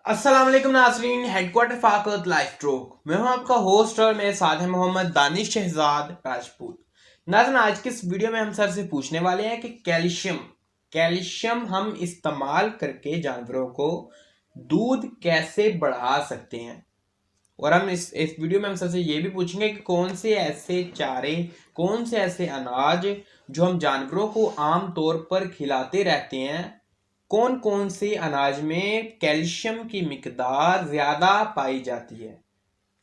अस्सलाम वालेकुम नाज़रीन, हेडक्वार्टर फाकत लाइफ ट्रोक। मैं हूं आपका होस्ट और मेरे साथ है मोहम्मद दानिश शहजाद राजपूत। नाज़रीन, आज की इस वीडियो में हम सर से पूछने वाले हैं कि कैल्शियम हम इस्तेमाल करके जानवरों को दूध कैसे बढ़ा सकते हैं। और हम इस वीडियो में हम सर से ये भी पूछेंगे कि कौन से ऐसे चारे, कौन से ऐसे अनाज जो हम जानवरों को आम तौर पर खिलाते रहते हैं, कौन कौन से अनाज में कैल्शियम की मिकदार ज़्यादा पाई जाती है।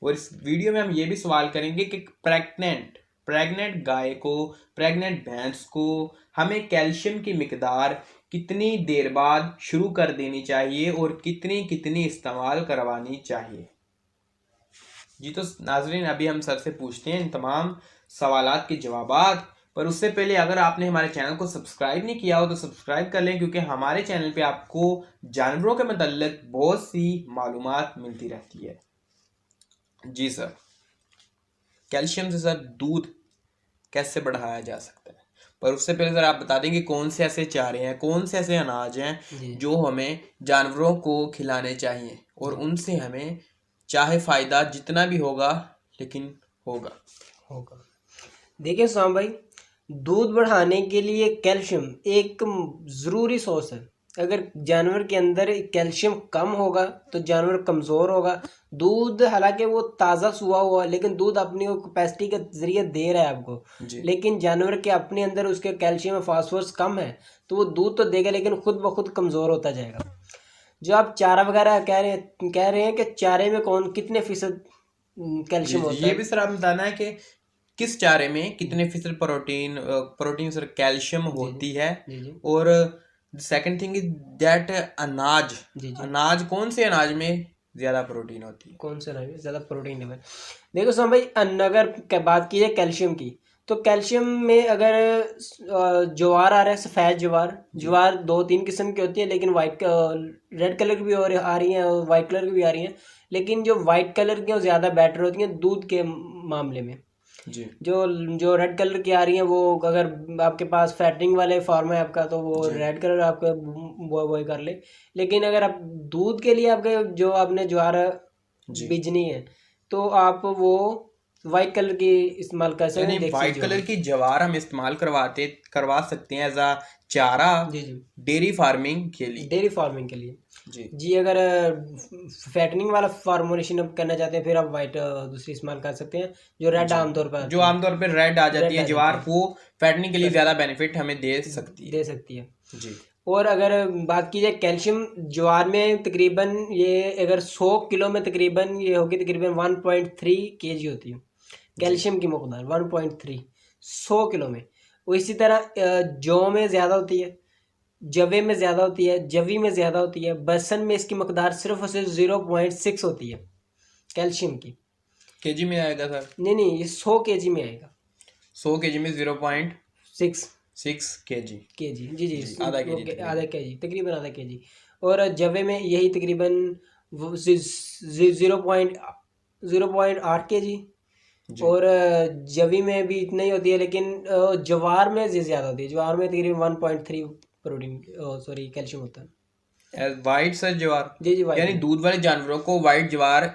और इस वीडियो में हम ये भी सवाल करेंगे कि प्रेग्नेंट गाय को, प्रेग्नेंट भैंस को हमें कैल्शियम की मिकदार कितनी देर बाद शुरू कर देनी चाहिए और कितनी कितनी इस्तेमाल करवानी चाहिए। जी तो नाजरीन, अभी हम सर से पूछते हैं इन तमाम सवालात के जवाबात। पर उससे पहले अगर आपने हमारे चैनल को सब्सक्राइब नहीं किया हो तो सब्सक्राइब कर लें, क्योंकि हमारे चैनल पे आपको जानवरों के मतलब बहुत सी मालूमात मिलती रहती है। जी सर, कैल्शियम से सर दूध कैसे बढ़ाया जा सकता है, पर उससे पहले सर आप बता देंगे कौन से ऐसे चारे हैं, कौन से ऐसे अनाज हैं जो हमें जानवरों को खिलाने चाहिए और उनसे हमें चाहे फ़ायदा जितना भी होगा लेकिन होगा। देखिए साम भाई, दूध बढ़ाने के लिए कैल्शियम एक ज़रूरी सोर्स है। अगर जानवर के अंदर कैल्शियम कम होगा तो जानवर कमज़ोर होगा। दूध हालांकि वो ताज़ा सुहा हुआ है, लेकिन दूध अपनी कैपेसिटी के ज़रिए दे रहा है आपको, लेकिन जानवर के अपने अंदर उसके कैल्शियम और फास्फोरस कम है तो वो दूध तो देगा लेकिन खुद ब खुद कमज़ोर होता जाएगा। जो आप चारा वगैरह कह रहे हैं कि चारे में कितने फीसद कैल्शियम होता है, ये भी सर आप बताना है कि किस चारे में कितने फीसद प्रोटीन सर कैल्शियम होती है। और सेकंड थिंग इज दैट अनाज कौन से अनाज में ज्यादा प्रोटीन होती है, कौन से अनाज में ज्यादा प्रोटीन लेवल। देखो साम भाई, अगर बात की जाए कैल्शियम की, तो कैल्शियम में अगर ज्वार आ रहा है, सफ़ेद ज्वार 2-3 किस्म की होती है, लेकिन वाइट रेड कलर की भी आ रही हैं और वाइट कलर की भी आ रही हैं, लेकिन जो वाइट कलर की ज़्यादा बेटर होती हैं दूध के मामले में। जी, जो रेड कलर की आ रही हैं, वो अगर आपके पास फैटरिंग वाले फार्म है आपका तो वो रेड कलर आपका वो कर ले। लेकिन अगर आप दूध के लिए आपके जो आपने ज्वार बीजनी है तो आप वो वाइट कलर की इस्तेमाल कर सकते हैं। वाइट कलर की ज्वार हम इस्तेमाल करवा सकते हैं एज अ चारा डेयरी फार्मिंग के लिए। जी अगर फैटनिंग वाला फार्मुलेशन आप करना चाहते हैं फिर आप वाइट दूसरी इस्तेमाल कर सकते हैं, जो रेड आमतौर पर रेड आ जाती है ज्वार, वो फैटनिंग के लिए ज्यादा बेनिफिट हमें दे सकती है। जी। और अगर बात की जाए कैल्शियम, ज्वार में तकरीबन ये अगर 100 किलो में तकरीबन ये होगी तकरीबन 1.3 kg होती है कैल्शियम की मकदार, 1.3 100 किलो में। वो इसी तरह जौ में ज़्यादा होती है, जवे में ज़्यादा होती है, जवी में ज़्यादा होती है, बरसन में इसकी मकदार सिर्फ और सिर्फ 0.6 होती है कैल्शियम की। केजी में आएगा सर? नहीं, ये 100 kg में आएगा। 100 kg में 0.6 kg जी आधा केजी तकरीबन आधा केजी। और जवे में यही तकरीबन 0.8 kg, और जवी में भी इतना ही होती है, लेकिन ज्वार में ज़्यादा होती है। ज्वार में तकरीबन 1.3 कैल्शियम होता है। वाइट सर ज्वार, जी यानी दूध वाले जानवरों को वाइट ज्वार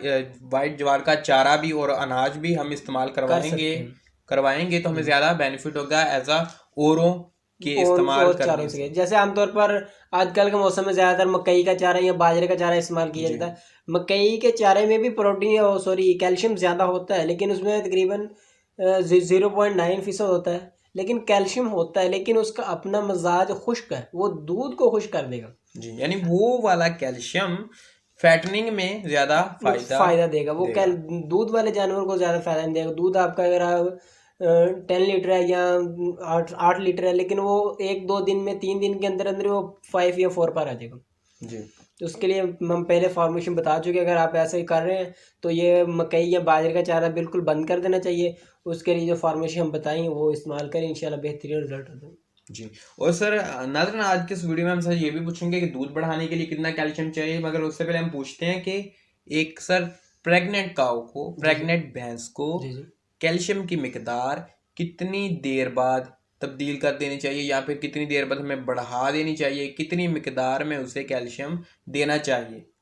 का चारा भी और अनाज भी हम इस्तेमाल करवाएंगे तो हमें ज्यादा बेनिफिट होगा एज अ औरों के इस्तेमाल करने से। जैसे आमतौर पर आजकल के मौसम में ज्यादातर मकई का चारा या बाजरे का चारा इस्तेमाल किया जाता है। मकई के चारे में भी प्रोटीन कैल्शियम ज्यादा होता है, लेकिन उसमें तकरीबन 0.9% होता है, लेकिन कैल्शियम होता है, लेकिन उसका अपना मजाज खुश्क है, वो दूध को खुश्क कर देगा। जी, यानी वो वाला कैल्शियम फैटनिंग में ज्यादा फायदा देगा। वो दूध वाले जानवर को ज्यादा फायदा नहीं देगा। दूध आपका अगर 10 लीटर है या 8 लीटर है, लेकिन वो 1-2 दिन में 3 दिन के अंदर अंदर वो 5 या 4 पर आ जाएगा। जी, तो उसके लिए हम पहले फॉर्मेशन बता चुके। अगर आप ऐसे ही कर रहे हैं तो ये मकई या बाजरे का चारा बिल्कुल बंद कर देना चाहिए। उसके लिए जो फॉर्मेशन हम बताएंगे वो इस्तेमाल करें, इंशाल्लाह बेहतरीन रिजल्ट होता है। जी। और सर नाज़रीन, आज के इस वीडियो में हम सर ये भी पूछेंगे कि दूध बढ़ाने के लिए कितना कैल्शियम चाहिए, मगर उससे पहले हम पूछते हैं कि एक सर प्रेग्नेंट काऊ को, प्रेग्नेंट भैंस को कैल्शियम की मिकदार कितनी देर बाद तब्दील कर देनी चाहिए, या फिर कितनी देर बाद हमें बढ़ा देनी चाहिए, कितनी मिकदार में उसे कैल्शियम देना चाहिए।